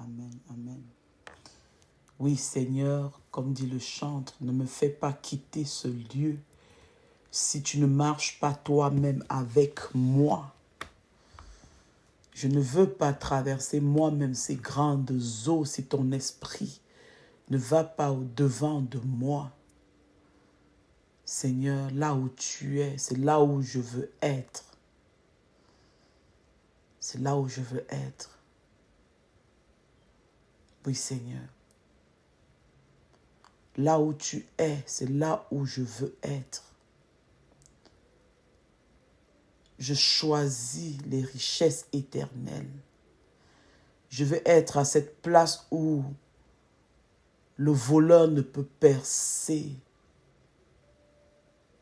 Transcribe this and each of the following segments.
Amen, amen. Oui, Seigneur, comme dit le chantre, ne me fais pas quitter ce lieu si tu ne marches pas toi-même avec moi. Je ne veux pas traverser moi-même ces grandes eaux si ton esprit ne va pas au-devant de moi. Seigneur, là où tu es, c'est là où je veux être. C'est là où je veux être. Oui, Seigneur. Là où tu es, c'est là où je veux être. Je choisis les richesses éternelles. Je veux être à cette place où le voleur ne peut percer.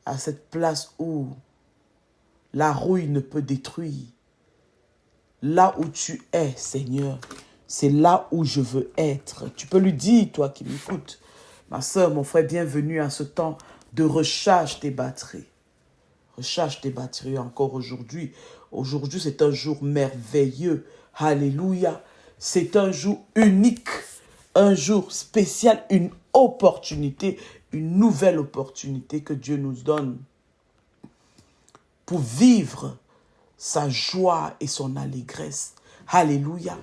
À cette place où la rouille ne peut détruire. Là où tu es, Seigneur, c'est là où je veux être. Tu peux lui dire, toi qui m'écoutes, ma soeur, mon frère, bienvenue à ce temps de recharge tes batteries. Recharge tes batteries encore aujourd'hui. Aujourd'hui, c'est un jour merveilleux. Alléluia. C'est un jour unique, un jour spécial, une opportunité, une nouvelle opportunité que Dieu nous donne pour vivre sa joie et son allégresse. Alléluia.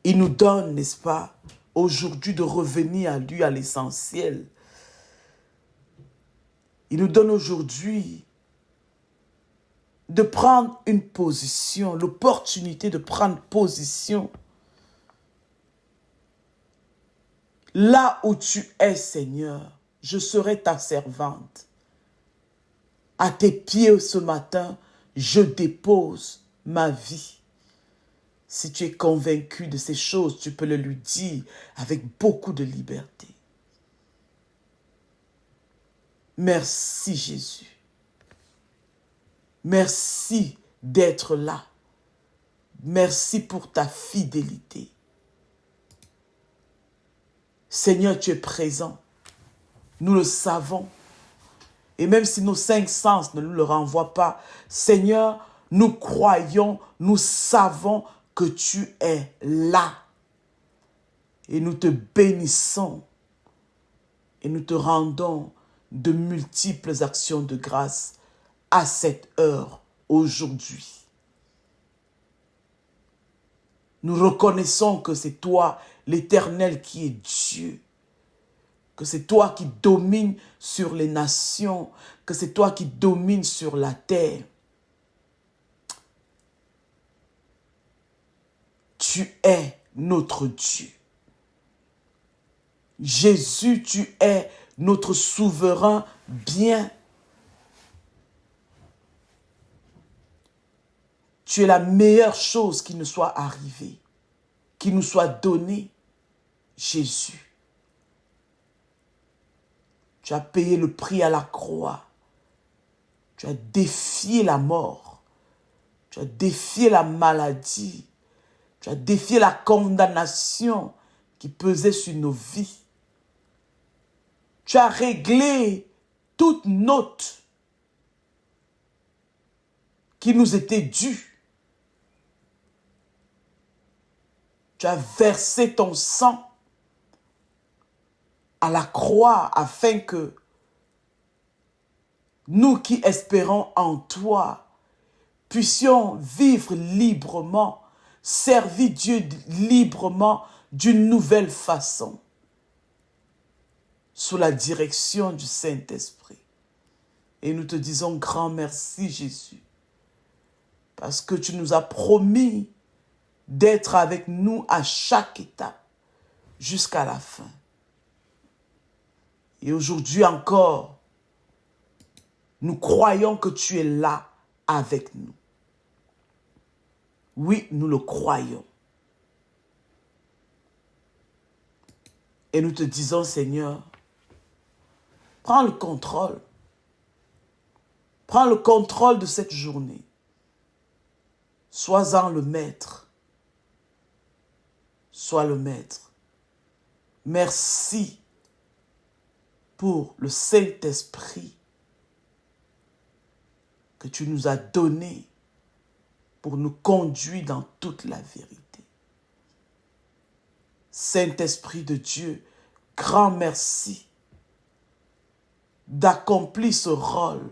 Il nous donne, n'est-ce pas, aujourd'hui de revenir à lui, à l'essentiel. Il nous donne aujourd'hui de prendre une position, l'opportunité de prendre position. Là où tu es, Seigneur, je serai ta servante. À tes pieds ce matin, je dépose ma vie. Si tu es convaincu de ces choses, tu peux le lui dire avec beaucoup de liberté. Merci Jésus. Merci d'être là. Merci pour ta fidélité. Seigneur, tu es présent. Nous le savons. Et même si nos 5 sens ne nous le renvoient pas, Seigneur, nous croyons, nous savons que tu es là. Et nous te bénissons. Et nous te rendons de multiples actions de grâce à cette heure, aujourd'hui. Nous reconnaissons que c'est toi, l'Éternel, qui est Dieu. Que c'est toi qui domines sur les nations. Que c'est toi qui domines sur la terre. Tu es notre Dieu. Jésus, tu es notre souverain bien. Tu es la meilleure chose qui nous soit arrivée, qui nous soit donnée, Jésus. Tu as payé le prix à la croix. Tu as défié la mort. Tu as défié la maladie. Tu as défié la condamnation qui pesait sur nos vies. Tu as réglé toute note qui nous était due. Tu as versé ton sang à la croix afin que nous qui espérons en toi puissions vivre librement, servir Dieu librement d'une nouvelle façon, sous la direction du Saint-Esprit. Et nous te disons grand merci, Jésus, parce que tu nous as promis d'être avec nous à chaque étape, jusqu'à la fin. Et aujourd'hui encore, nous croyons que tu es là avec nous. Oui, nous le croyons. Et nous te disons, Seigneur, prends le contrôle. Prends le contrôle de cette journée. Sois-en le maître. Sois le maître. Merci pour le Saint-Esprit que tu nous as donné pour nous conduire dans toute la vérité. Saint-Esprit de Dieu, grand merci d'accomplir ce rôle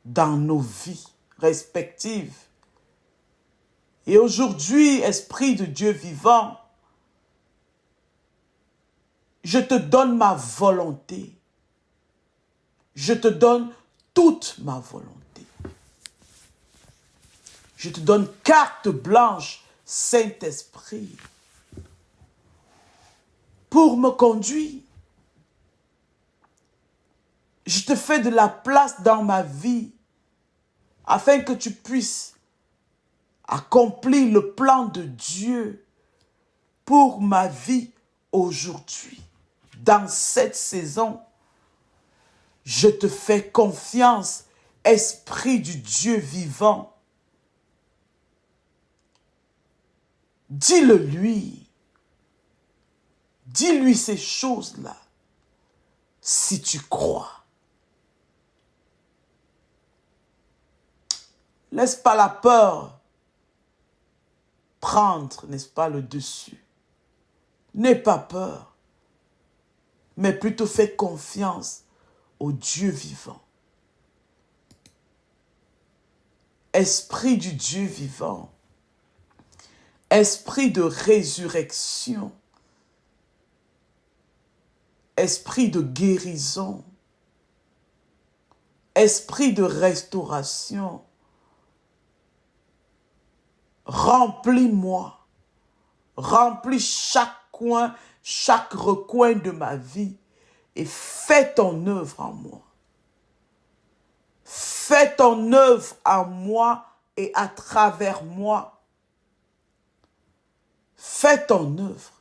dans nos vies respectives. Et aujourd'hui, Esprit de Dieu vivant, je te donne ma volonté. Je te donne toute ma volonté. Je te donne carte blanche, Saint-Esprit, pour me conduire. Je te fais de la place dans ma vie afin que tu puisses accomplir le plan de Dieu pour ma vie aujourd'hui. Dans cette saison, je te fais confiance, Esprit du Dieu vivant. Dis-le lui. Dis-lui ces choses-là, si tu crois. Laisse pas la peur prendre, n'est-ce pas, le dessus. N'aie pas peur, mais plutôt fais confiance au Dieu vivant. Esprit du Dieu vivant, esprit de résurrection, esprit de guérison, esprit de restauration, remplis-moi, remplis chaque coin, chaque recoin de ma vie et fais ton œuvre en moi. Fais ton œuvre en moi et à travers moi. Fais ton œuvre.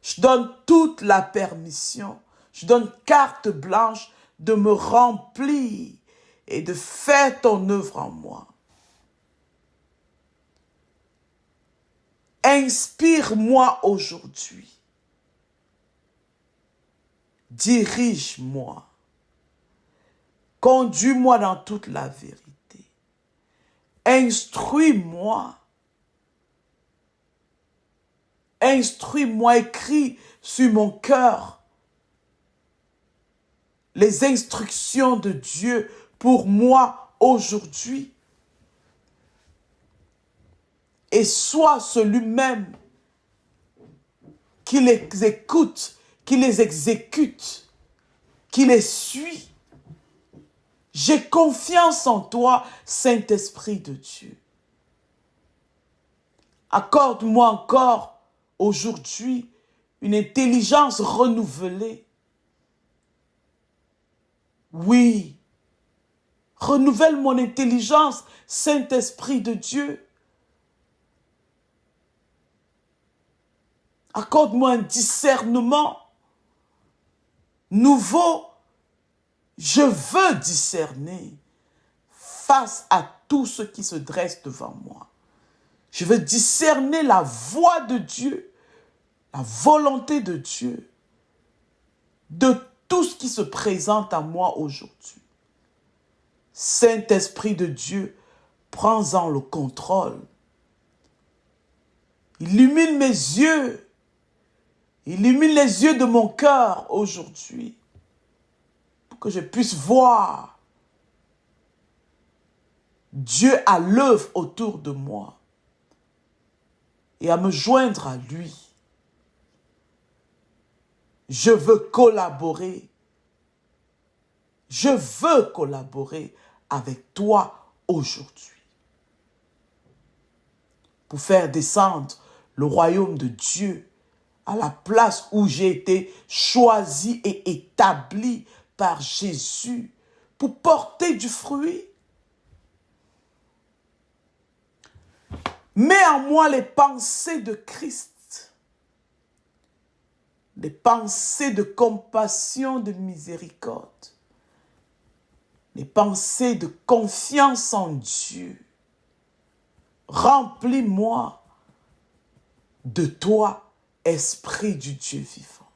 Je donne toute la permission, je donne carte blanche de me remplir et de faire ton œuvre en moi. Inspire-moi aujourd'hui. Dirige-moi. Conduis-moi dans toute la vérité. Instruis-moi. Instruis-moi, écris sur mon cœur les instructions de Dieu pour moi aujourd'hui. Et sois celui-même qui les écoute, qui les exécute, qui les suit. J'ai confiance en toi, Saint-Esprit de Dieu. Accorde-moi encore aujourd'hui une intelligence renouvelée. Oui, renouvelle mon intelligence, Saint-Esprit de Dieu. Accorde-moi un discernement nouveau. Je veux discerner face à tout ce qui se dresse devant moi. Je veux discerner la voix de Dieu, la volonté de Dieu, de tout ce qui se présente à moi aujourd'hui. Saint-Esprit de Dieu, prends-en le contrôle. Illumine mes yeux. Illumine les yeux de mon cœur aujourd'hui pour que je puisse voir Dieu à l'œuvre autour de moi et à me joindre à lui. Je veux collaborer. Je veux collaborer avec toi aujourd'hui pour faire descendre le royaume de Dieu à la place où j'ai été choisi et établi par Jésus pour porter du fruit. Mets en moi les pensées de Christ, les pensées de compassion, de miséricorde, les pensées de confiance en Dieu. Remplis-moi de toi, Esprit du Dieu vivant.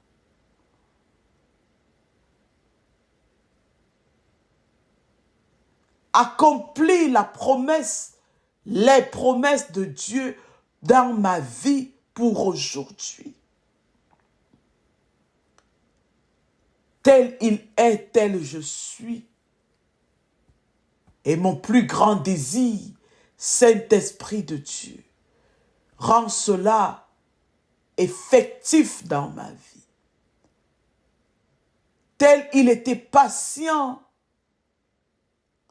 Accomplis la promesse, les promesses de Dieu dans ma vie pour aujourd'hui. Tel il est, tel je suis. Et mon plus grand désir, Saint-Esprit de Dieu, rend cela effectif dans ma vie. Tel il était patient,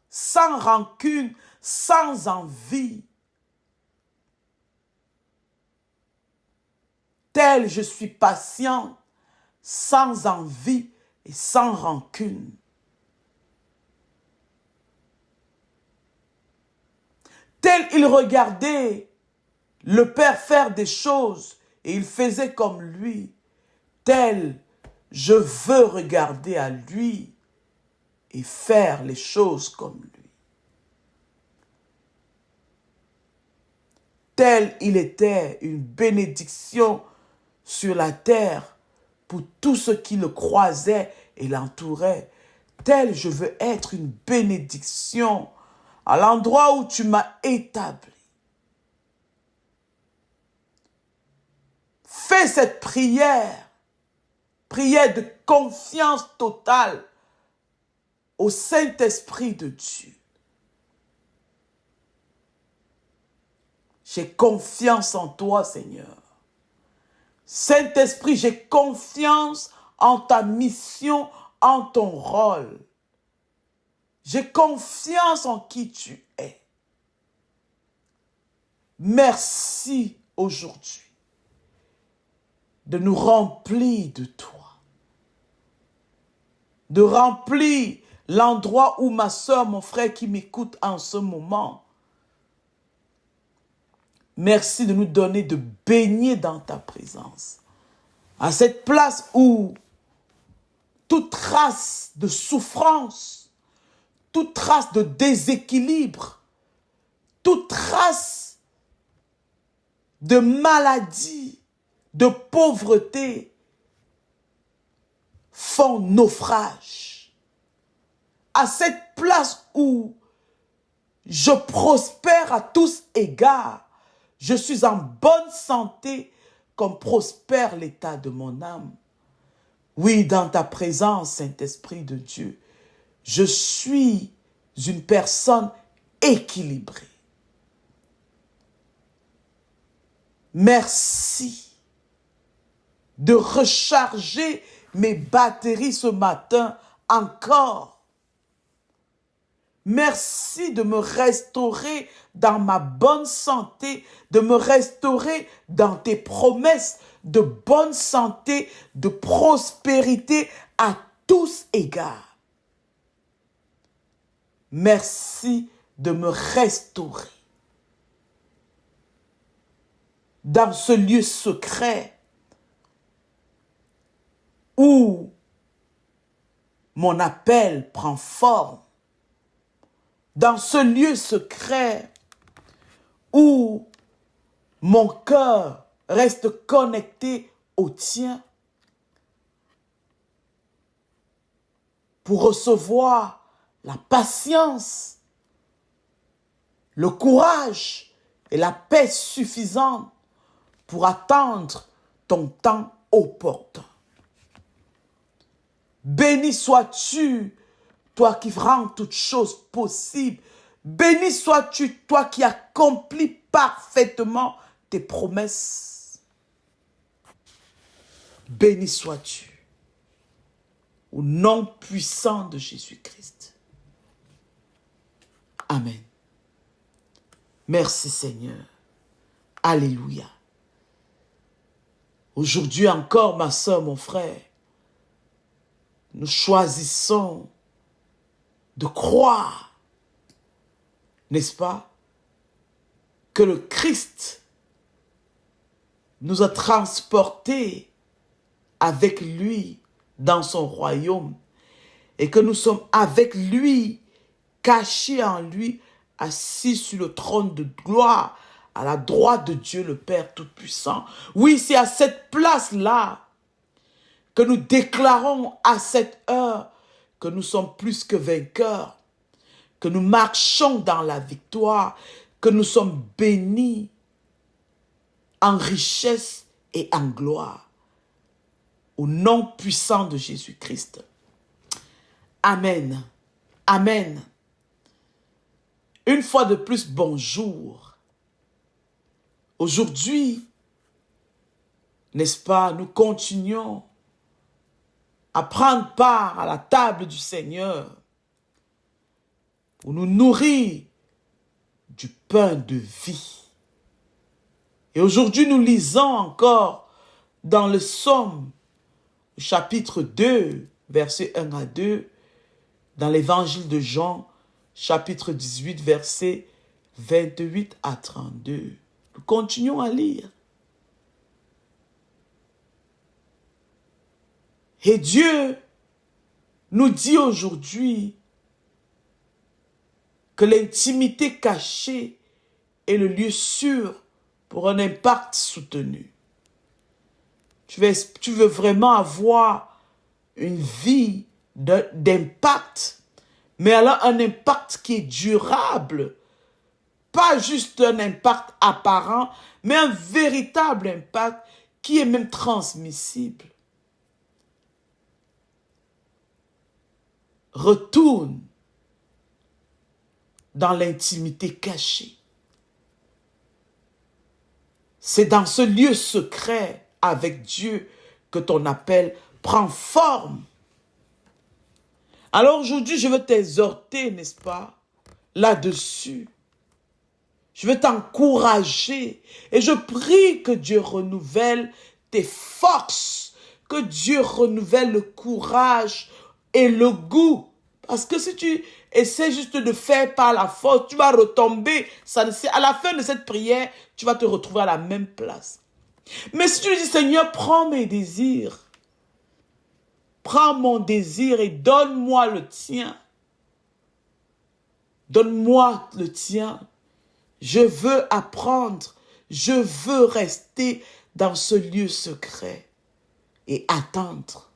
sans rancune, sans envie. Tel je suis patient, sans envie et sans rancune. Tel il regardait le Père faire des choses et il faisait comme lui. Tel je veux regarder à lui et faire les choses comme lui. Tel il était une bénédiction sur la terre pour tous ceux qui le croisaient et l'entouraient. Tel je veux être une bénédiction à l'endroit où tu m'as établi. Fais cette prière, prière de confiance totale au Saint-Esprit de Dieu. J'ai confiance en toi, Seigneur. Saint-Esprit, j'ai confiance en ta mission, en ton rôle. J'ai confiance en qui tu es. Merci aujourd'hui de nous remplir de toi. De remplir l'endroit où ma soeur, mon frère qui m'écoute en ce moment. Merci de nous donner de baigner dans ta présence. À cette place où toute trace de souffrance, toute trace de déséquilibre, toute trace de maladie, de pauvreté font naufrage. À cette place où je prospère à tous égards, je suis en bonne santé comme prospère l'état de mon âme. Oui, dans ta présence, Saint-Esprit de Dieu, je suis une personne équilibrée. Merci de recharger mes batteries ce matin encore. Merci de me restaurer dans ma bonne santé, de me restaurer dans tes promesses de bonne santé, de prospérité à tous égards. Merci de me restaurer dans ce lieu secret où mon appel prend forme, dans ce lieu secret où mon cœur reste connecté au tien pour recevoir la patience, le courage et la paix suffisante pour attendre ton temps opportun. Béni sois-tu, toi qui rends toutes choses possibles. Béni sois-tu, toi qui accomplis parfaitement tes promesses. Béni sois-tu, au nom puissant de Jésus-Christ. Amen. Merci Seigneur. Alléluia. Aujourd'hui encore, ma soeur, mon frère, nous choisissons de croire, n'est-ce pas, que le Christ nous a transportés avec lui dans son royaume et que nous sommes avec lui, cachés en lui, assis sur le trône de gloire à la droite de Dieu le Père Tout-Puissant. Oui, c'est à cette place-là que nous déclarons à cette heure que nous sommes plus que vainqueurs, que nous marchons dans la victoire, que nous sommes bénis. en richesse et en gloire. Au nom puissant de Jésus-Christ. Amen. Amen. Une fois de plus, bonjour. Aujourd'hui, n'est-ce pas, nous continuons à prendre part à la table du Seigneur pour nous nourrir du pain de vie. Et aujourd'hui, nous lisons encore dans le Psaume, chapitre 2, versets 1 à 2, dans l'évangile de Jean, chapitre 18, versets 28 à 32. Nous continuons à lire. Et Dieu nous dit aujourd'hui que l'intimité cachée est le lieu sûr pour un impact soutenu. Tu veux vraiment avoir une vie d'impact, mais alors un impact qui est durable, pas juste un impact apparent, mais un véritable impact qui est même transmissible. Retourne dans l'intimité cachée. C'est dans ce lieu secret avec Dieu que ton appel prend forme. Alors aujourd'hui, je veux t'exhorter, n'est-ce pas, là-dessus. Je veux t'encourager et je prie que Dieu renouvelle tes forces, que Dieu renouvelle le courage et le goût. Parce que si tu essaies juste de faire par la force, tu vas retomber. À la fin de cette prière, tu vas te retrouver à la même place. Mais si tu lui dis, Seigneur, prends mes désirs. Prends mon désir et donne-moi le tien. Donne-moi le tien. Je veux apprendre. Je veux rester dans ce lieu secret et attendre.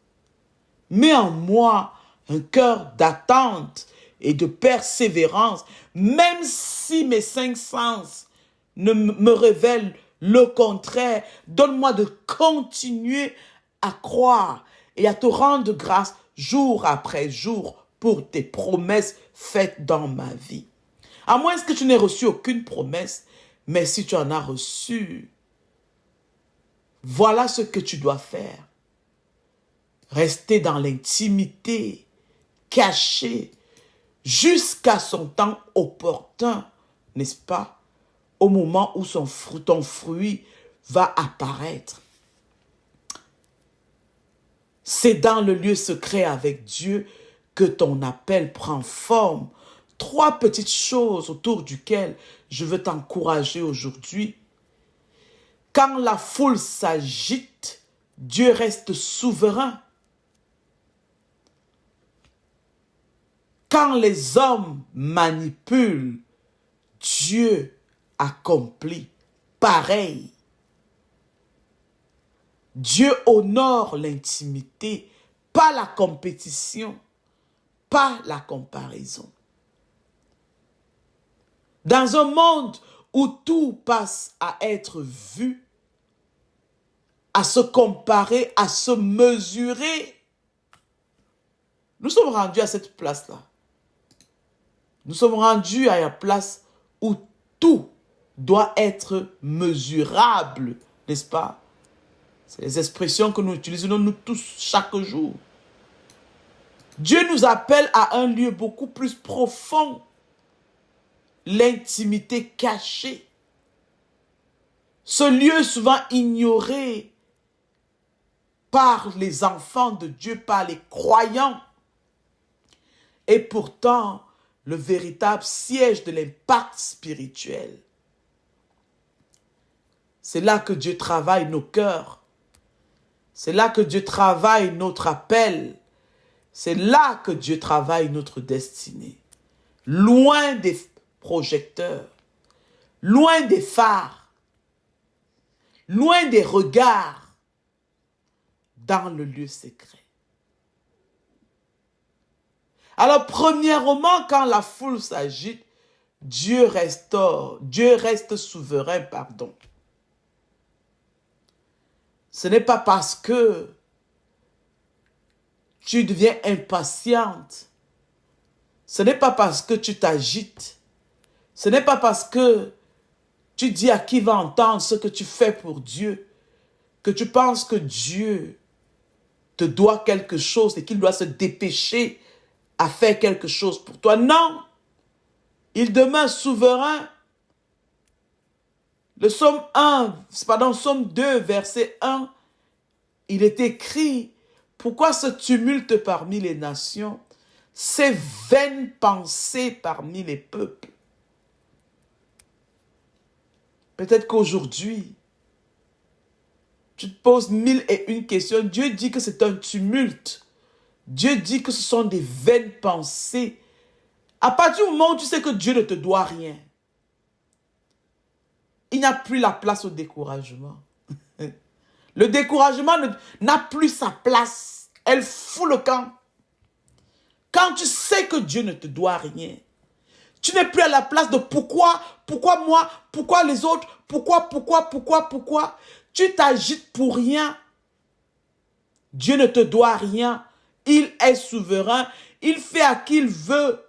Mets en moi un cœur d'attente et de persévérance, même si mes 5 sens ne me révèlent le contraire. Donne-moi de continuer à croire et à te rendre grâce jour après jour pour tes promesses faites dans ma vie. À moins que tu n'aies reçu aucune promesse, mais si tu en as reçu, voilà ce que tu dois faire. Rester dans l'intimité, caché, jusqu'à son temps opportun, n'est-ce pas? Au moment où ton fruit va apparaître. C'est dans le lieu secret avec Dieu que ton appel prend forme. 3 petites choses autour duquel je veux t'encourager aujourd'hui. Quand la foule s'agite, Dieu reste souverain. Quand les hommes manipulent, Dieu accomplit pareil. Dieu honore l'intimité, pas la compétition, pas la comparaison. Dans un monde où tout passe à être vu, à se comparer, à se mesurer, nous sommes rendus à cette place-là. Nous sommes rendus à la place où tout doit être mesurable, n'est-ce pas? C'est les expressions que nous utilisons nous tous chaque jour. Dieu nous appelle à un lieu beaucoup plus profond. L'intimité cachée. Ce lieu souvent ignoré par les enfants de Dieu, par les croyants. Et pourtant, le véritable siège de l'impact spirituel. C'est là que Dieu travaille nos cœurs. C'est là que Dieu travaille notre appel. C'est là que Dieu travaille notre destinée. Loin des projecteurs, loin des phares, loin des regards, dans le lieu secret. Alors, premièrement, quand la foule s'agite, Dieu reste souverain, pardon. Ce n'est pas parce que tu deviens impatiente. Ce n'est pas parce que tu t'agites. Ce n'est pas parce que tu dis à qui va entendre ce que tu fais pour Dieu que tu penses que Dieu te doit quelque chose et qu'il doit se dépêcher à faire quelque chose pour toi. Non, il demeure souverain. Le psaume 2, verset 1, il est écrit, pourquoi ce tumulte parmi les nations, ces vaines pensées parmi les peuples? Peut-être qu'aujourd'hui, tu te poses 1001 questions. Dieu dit que c'est un tumulte. Dieu dit que ce sont des vaines pensées. À partir du moment où tu sais que Dieu ne te doit rien, il n'y a plus la place au découragement. Le découragement n'a plus sa place. Elle fout le camp. Quand tu sais que Dieu ne te doit rien, tu n'es plus à la place de pourquoi moi, pourquoi les autres, pourquoi. Tu t'agites pour rien. Dieu ne te doit rien. Il est souverain. Il fait à qui il veut.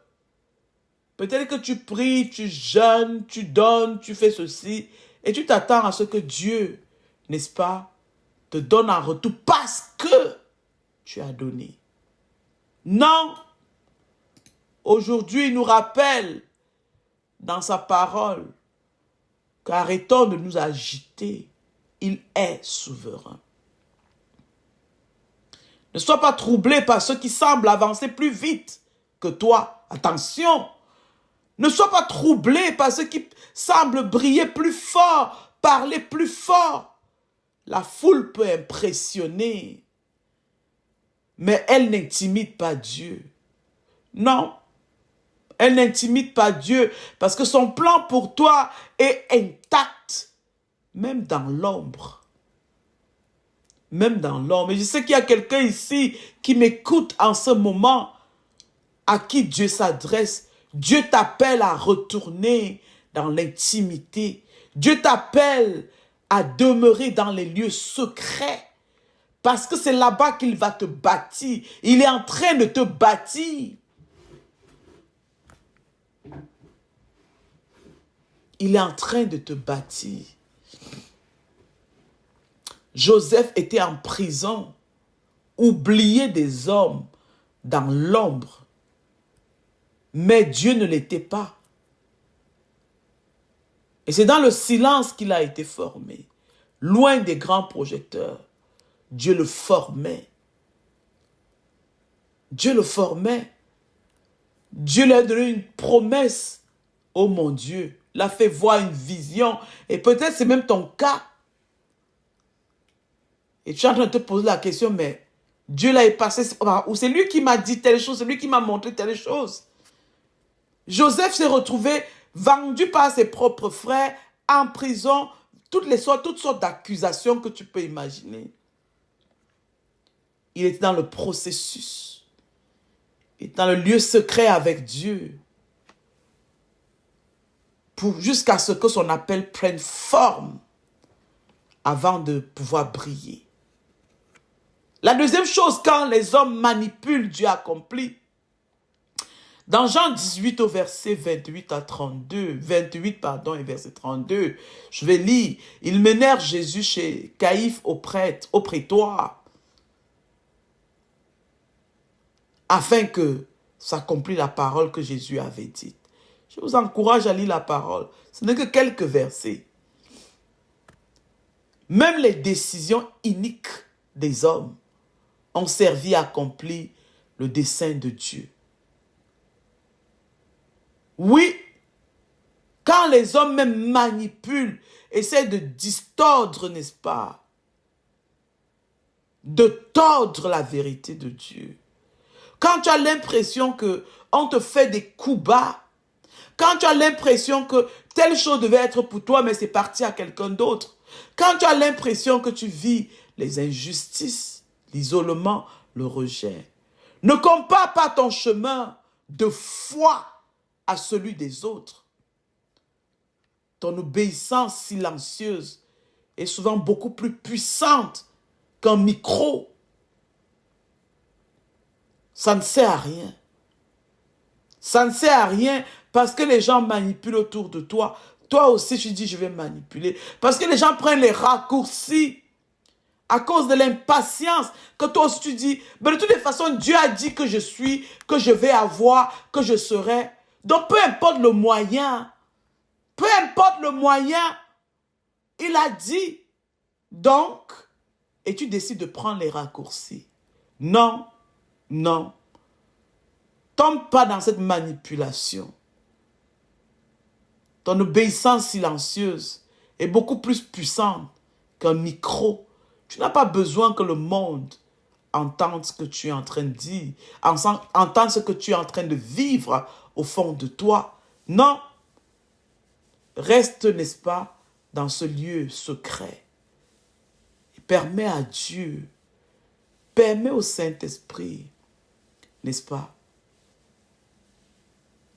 Peut-être que tu pries, tu jeûnes, tu donnes, tu fais ceci. Et tu t'attends à ce que Dieu, n'est-ce pas, te donne en retour parce que tu as donné. Non. Aujourd'hui, il nous rappelle dans sa parole qu'arrêtons de nous agiter. Il est souverain. Ne sois pas troublé par ceux qui semblent avancer plus vite que toi. Attention. Ne sois pas troublé par ceux qui semblent briller plus fort, parler plus fort. La foule peut impressionner, mais elle n'intimide pas Dieu. Non, elle n'intimide pas Dieu parce que son plan pour toi est intact, même dans l'ombre. Même dans l'ombre. Et je sais qu'il y a quelqu'un ici qui m'écoute en ce moment, à qui Dieu s'adresse. Dieu t'appelle à retourner dans l'intimité. Dieu t'appelle à demeurer dans les lieux secrets. Parce que c'est là-bas qu'il va te bâtir. Il est en train de te bâtir. Il est en train de te bâtir. Joseph était en prison, oublié des hommes, dans l'ombre. Mais Dieu ne l'était pas. Et c'est dans le silence qu'il a été formé. Loin des grands projecteurs. Dieu le formait. Dieu le formait. Dieu lui a donné une promesse. Oh mon Dieu, l'a fait voir une vision. Et peut-être c'est même ton cas. Et tu es en train de te poser la question, mais Dieu l'a passé, ou c'est lui qui m'a dit telle chose, c'est lui qui m'a montré telle chose. Joseph s'est retrouvé vendu par ses propres frères, en prison, toutes sortes d'accusations que tu peux imaginer. Il était dans le processus. Il était dans le lieu secret avec Dieu. Jusqu'à ce que son appel prenne forme avant de pouvoir briller. La deuxième chose, quand les hommes manipulent, Dieu accomplit. Dans Jean 18 au verset 28 et verset 32, je vais lire. Ils menèrent Jésus chez Caïphe au prétoire, afin que s'accomplisse la parole que Jésus avait dite. Je vous encourage à lire la parole. Ce n'est que quelques versets. Même les décisions iniques des hommes ont servi à accomplir le dessein de Dieu. Oui, quand les hommes même manipulent, essaient de distordre, n'est-ce pas, de tordre la vérité de Dieu. Quand tu as l'impression qu'on te fait des coups bas, quand tu as l'impression que telle chose devait être pour toi, mais c'est parti à quelqu'un d'autre. Quand tu as l'impression que tu vis les injustices, l'isolement, le rejet. Ne compare pas ton chemin de foi à celui des autres. Ton obéissance silencieuse est souvent beaucoup plus puissante qu'un micro. Ça ne sert à rien. Ça ne sert à rien parce que les gens manipulent autour de toi. Toi aussi, tu dis, je vais manipuler. Parce que les gens prennent les raccourcis à cause de l'impatience que toi aussi tu dis. Mais de toutes les façons, Dieu a dit que je suis, que je vais avoir, que je serai. Donc, peu importe le moyen, il a dit. Donc, et tu décides de prendre les raccourcis. Non, non. Tombe pas dans cette manipulation. Ton obéissance silencieuse est beaucoup plus puissante qu'un micro. Tu n'as pas besoin que le monde entende ce que tu es en train de dire, entende ce que tu es en train de vivre au fond de toi. Non. Reste, n'est-ce pas, dans ce lieu secret. Et permets à Dieu, permets au Saint-Esprit, n'est-ce pas,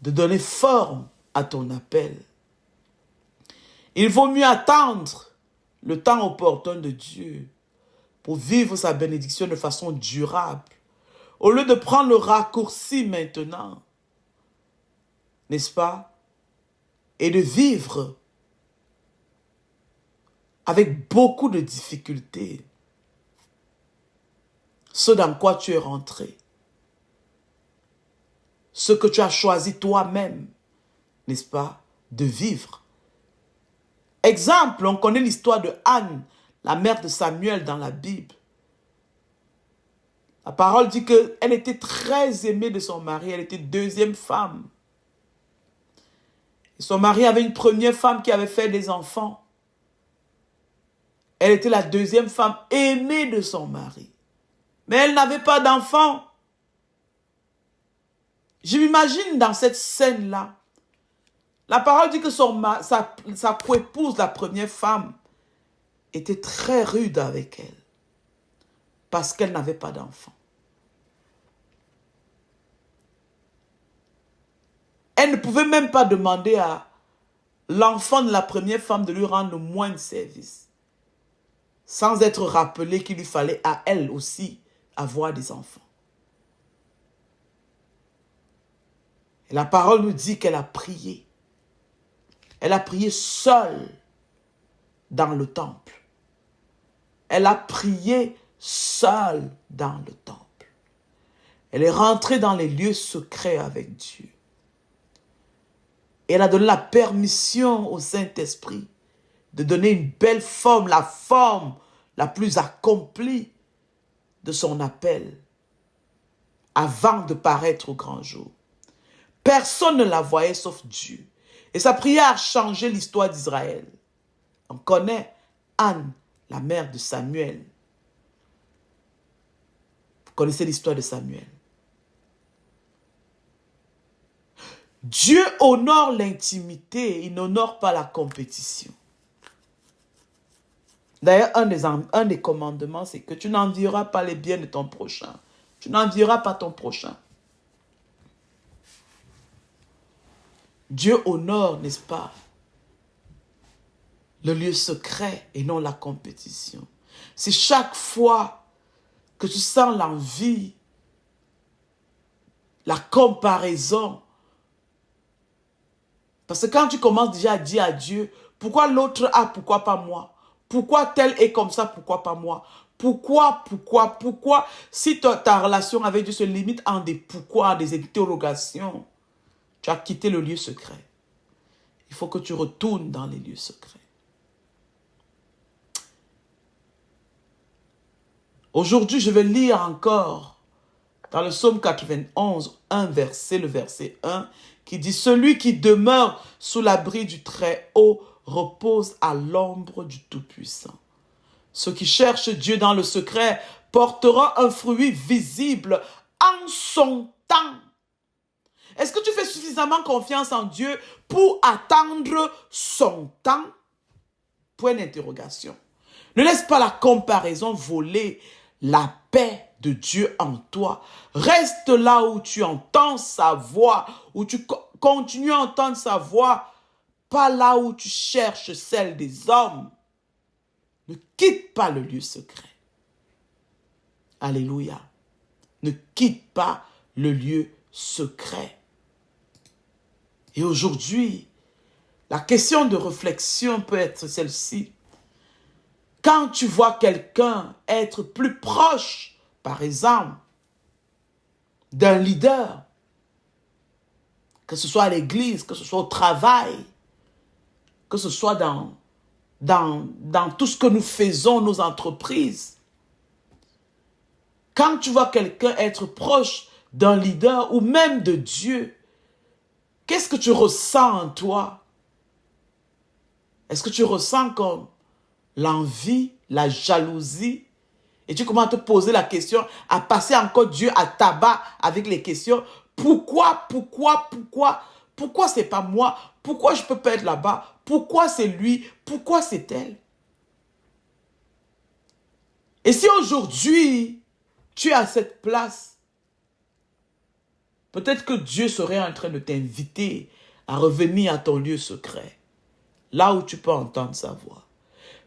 de donner forme à ton appel. Il vaut mieux attendre le temps opportun de Dieu pour vivre sa bénédiction de façon durable, au lieu de prendre le raccourci maintenant, n'est-ce pas, et de vivre avec beaucoup de difficultés ce dans quoi tu es rentré, ce que tu as choisi toi-même, n'est-ce pas, de vivre. Exemple, on connaît l'histoire de Anne, la mère de Samuel dans la Bible. La parole dit qu'elle était très aimée de son mari, elle était deuxième femme. Et son mari avait une première femme qui avait fait des enfants. Elle était la deuxième femme aimée de son mari. Mais elle n'avait pas d'enfants. Je m'imagine dans cette scène-là. La parole dit que sa coépouse, la première femme, était très rude avec elle. Parce qu'elle n'avait pas d'enfant. Elle ne pouvait même pas demander à l'enfant de la première femme de lui rendre le moindre service. Sans être rappelé qu'il lui fallait à elle aussi avoir des enfants. Et la parole nous dit qu'elle a prié. Elle a prié seule dans le temple. Elle a prié seule dans le temple. Elle est rentrée dans les lieux secrets avec Dieu. Et elle a donné la permission au Saint-Esprit de donner une belle forme, la forme la plus accomplie de son appel avant de paraître au grand jour. Personne ne la voyait sauf Dieu. Et sa prière a changé l'histoire d'Israël. On connaît Anne, la mère de Samuel. Vous connaissez l'histoire de Samuel. Dieu honore l'intimité, il n'honore pas la compétition. D'ailleurs, un des commandements, c'est que tu n'envieras pas les biens de ton prochain. Tu n'envieras pas ton prochain. Dieu honore, n'est-ce pas, le lieu secret et non la compétition. C'est chaque fois que tu sens l'envie, la comparaison. Parce que quand tu commences déjà à dire à Dieu, pourquoi l'autre a, pourquoi pas moi? Pourquoi tel est comme ça, pourquoi pas moi? Pourquoi? Si ta relation avec Dieu se limite en des pourquoi, en des interrogations, tu as quitté le lieu secret. Il faut que tu retournes dans les lieux secrets. Aujourd'hui, je vais lire encore dans le psaume 91, le verset 1, qui dit « Celui qui demeure sous l'abri du Très-Haut repose à l'ombre du Tout-Puissant. Ceux qui cherchent Dieu dans le secret porteront un fruit visible en son temps. » Est-ce que tu fais suffisamment confiance en Dieu pour attendre son temps? Point d'interrogation. Ne laisse pas la comparaison voler la paix de Dieu en toi. Reste là où tu entends sa voix, où tu continues à entendre sa voix, pas là où tu cherches celle des hommes. Ne quitte pas le lieu secret. Alléluia. Ne quitte pas le lieu secret. Et aujourd'hui, la question de réflexion peut être celle-ci. Quand tu vois quelqu'un être plus proche, par exemple, d'un leader, que ce soit à l'église, que ce soit au travail, que ce soit dans tout ce que nous faisons, nos entreprises, quand tu vois quelqu'un être proche d'un leader ou même de Dieu, qu'est-ce que tu ressens en toi? Est-ce que tu ressens comme l'envie, la jalousie? Et tu commences à te poser la question, à passer encore Dieu à tabac avec les questions. Pourquoi c'est pas moi? Pourquoi je peux pas être là-bas? Pourquoi c'est lui? Pourquoi c'est elle? Et si aujourd'hui, tu es à cette place, peut-être que Dieu serait en train de t'inviter à revenir à ton lieu secret, là où tu peux entendre sa voix.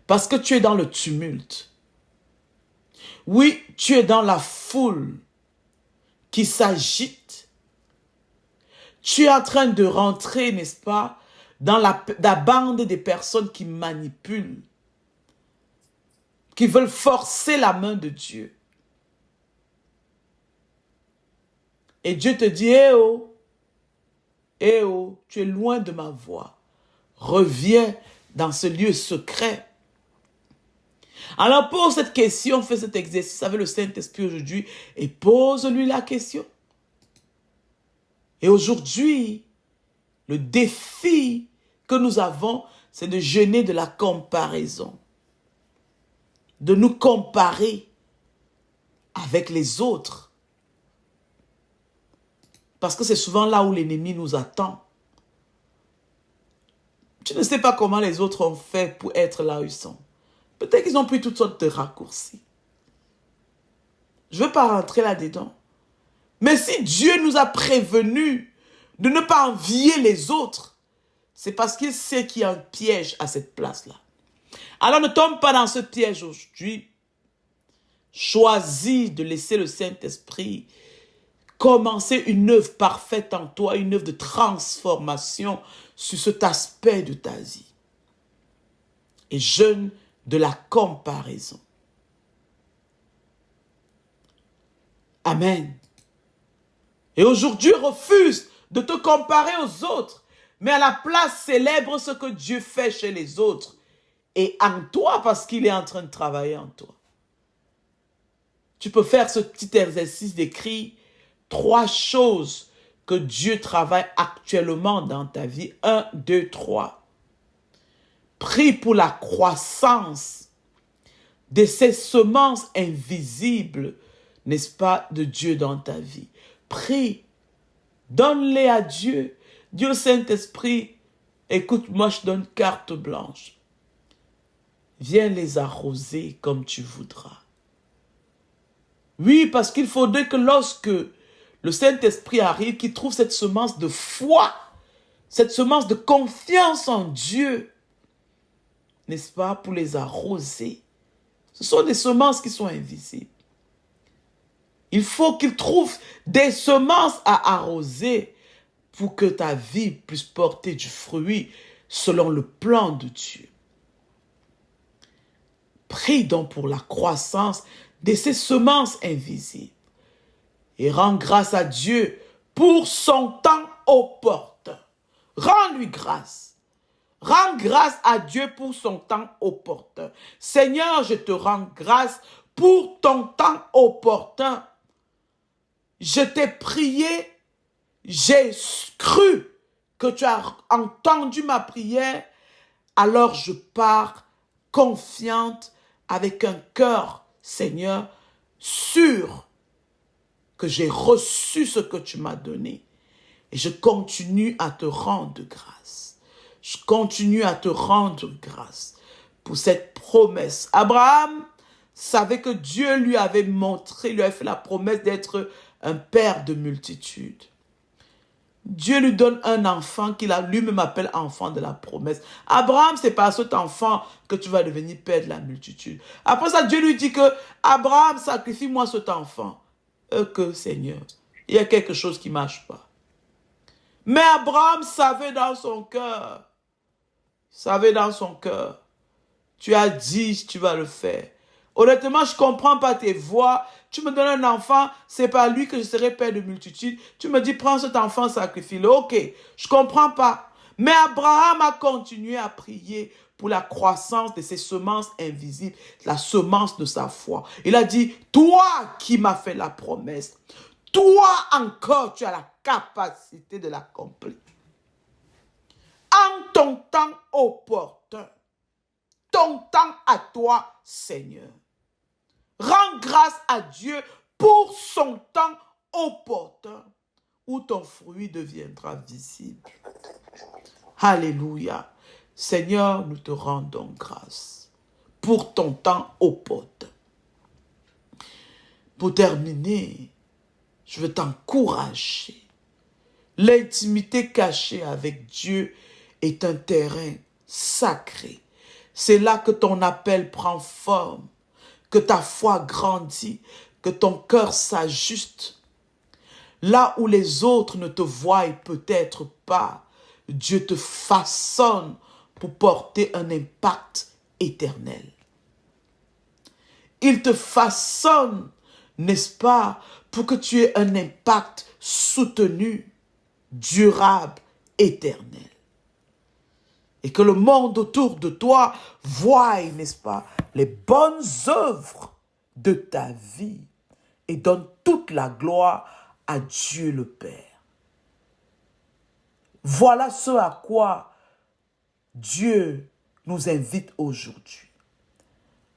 Parce que tu es dans le tumulte. Oui, tu es dans la foule qui s'agite. Tu es en train de rentrer, n'est-ce pas, dans la bande des personnes qui manipulent, qui veulent forcer la main de Dieu. Et Dieu te dit, eh oh, tu es loin de ma voix. Reviens dans ce lieu secret. Alors pose cette question, fais cet exercice avec le Saint-Esprit aujourd'hui et pose-lui la question. Et aujourd'hui, le défi que nous avons, c'est de jeûner de la comparaison. De nous comparer avec les autres. Parce que c'est souvent là où l'ennemi nous attend. Tu ne sais pas comment les autres ont fait pour être là où ils sont. Peut-être qu'ils ont pris toutes sortes de raccourcis. Je ne veux pas rentrer là-dedans. Mais si Dieu nous a prévenus de ne pas envier les autres, c'est parce qu'il sait qu'il y a un piège à cette place-là. Alors ne tombe pas dans ce piège aujourd'hui. Choisis de laisser le Saint-Esprit commencer une œuvre parfaite en toi, une œuvre de transformation sur cet aspect de ta vie. Et jeûne de la comparaison. Amen. Et aujourd'hui, refuse de te comparer aux autres, mais à la place, célèbre ce que Dieu fait chez les autres et en toi parce qu'il est en train de travailler en toi. Tu peux faire ce petit exercice d'écrit 3 choses que Dieu travaille actuellement dans ta vie. 1, 2, 3. Prie pour la croissance de ces semences invisibles, n'est-ce pas, de Dieu dans ta vie. Prie. Donne-les à Dieu. Dieu Saint-Esprit, écoute, moi je donne carte blanche. Viens les arroser comme tu voudras. Oui, parce qu'il faudrait que lorsque le Saint-Esprit arrive, qu'il trouve cette semence de foi, cette semence de confiance en Dieu, n'est-ce pas, pour les arroser. Ce sont des semences qui sont invisibles. Il faut qu'il trouve des semences à arroser pour que ta vie puisse porter du fruit selon le plan de Dieu. Prie donc pour la croissance de ces semences invisibles et rends grâce à Dieu pour son temps opportun. Rends-lui grâce. Rends grâce à Dieu pour son temps opportun. Seigneur, je te rends grâce pour ton temps opportun. Je t'ai prié, j'ai cru que tu as entendu ma prière, alors je pars confiante avec un cœur, Seigneur, sûr que j'ai reçu ce que tu m'as donné. Et je continue à te rendre grâce. Je continue à te rendre grâce pour cette promesse. Abraham savait que Dieu lui avait montré, lui avait fait la promesse d'être un père de multitudes. Dieu lui donne un enfant qu'il a lui-même appelle enfant de la promesse. Abraham, c'est par cet enfant que tu vas devenir père de la multitude. Après ça, Dieu lui dit que Abraham, sacrifie-moi cet enfant. Que Seigneur, il y a quelque chose qui ne marche pas. Mais Abraham savait dans son cœur, tu as dit, tu vas le faire. Honnêtement, je ne comprends pas tes voix. Tu me donnes un enfant, c'est pas lui que je serai père de multitude. Tu me dis, prends cet enfant, sacrifie-le. Ok, je ne comprends pas. Mais Abraham a continué à prier pour la croissance de ses semences invisibles, la semence de sa foi. Il a dit, toi qui m'as fait la promesse, toi encore, tu as la capacité de l'accomplir. En ton temps opportun, ton temps à toi, Seigneur. Rends grâce à Dieu pour son temps opportun, où ton fruit deviendra visible. Alléluia. Seigneur, nous te rendons grâce pour ton temps opportun. Pour terminer, je veux t'encourager. L'intimité cachée avec Dieu est un terrain sacré. C'est là que ton appel prend forme, que ta foi grandit, que ton cœur s'ajuste. Là où les autres ne te voient peut-être pas, Dieu te façonne pour porter un impact éternel. Il te façonne, n'est-ce pas, pour que tu aies un impact soutenu, durable, éternel. Et que le monde autour de toi voie, n'est-ce pas, les bonnes œuvres de ta vie et donne toute la gloire à Dieu le Père. Voilà ce à quoi Dieu nous invite aujourd'hui.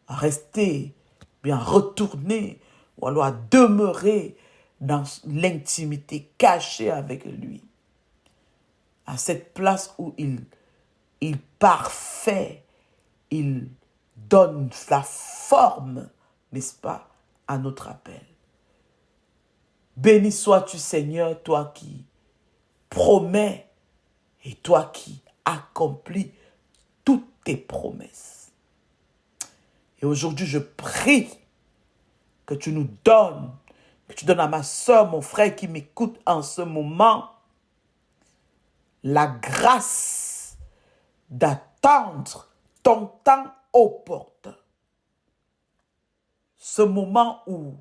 À rester, bien retourner, ou alors à demeurer dans l'intimité cachée avec lui. À cette place où il parfait, il donne la forme, n'est-ce pas, à notre appel. Béni sois-tu, Seigneur, toi qui promets et toi qui accomplis toutes tes promesses. Et aujourd'hui, je prie que tu nous donnes, que tu donnes à ma soeur, mon frère qui m'écoute en ce moment, la grâce d'attendre ton temps opportun. Ce moment où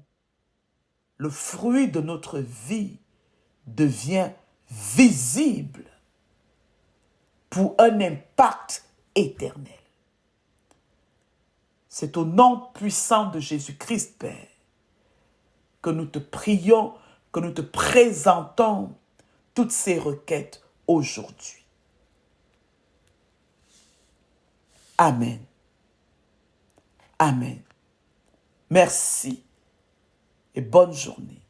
le fruit de notre vie devient visible pour un impact éternel. C'est au nom puissant de Jésus-Christ, Père, que nous te prions, que nous te présentons toutes ces requêtes aujourd'hui. Amen. Amen. Merci et bonne journée.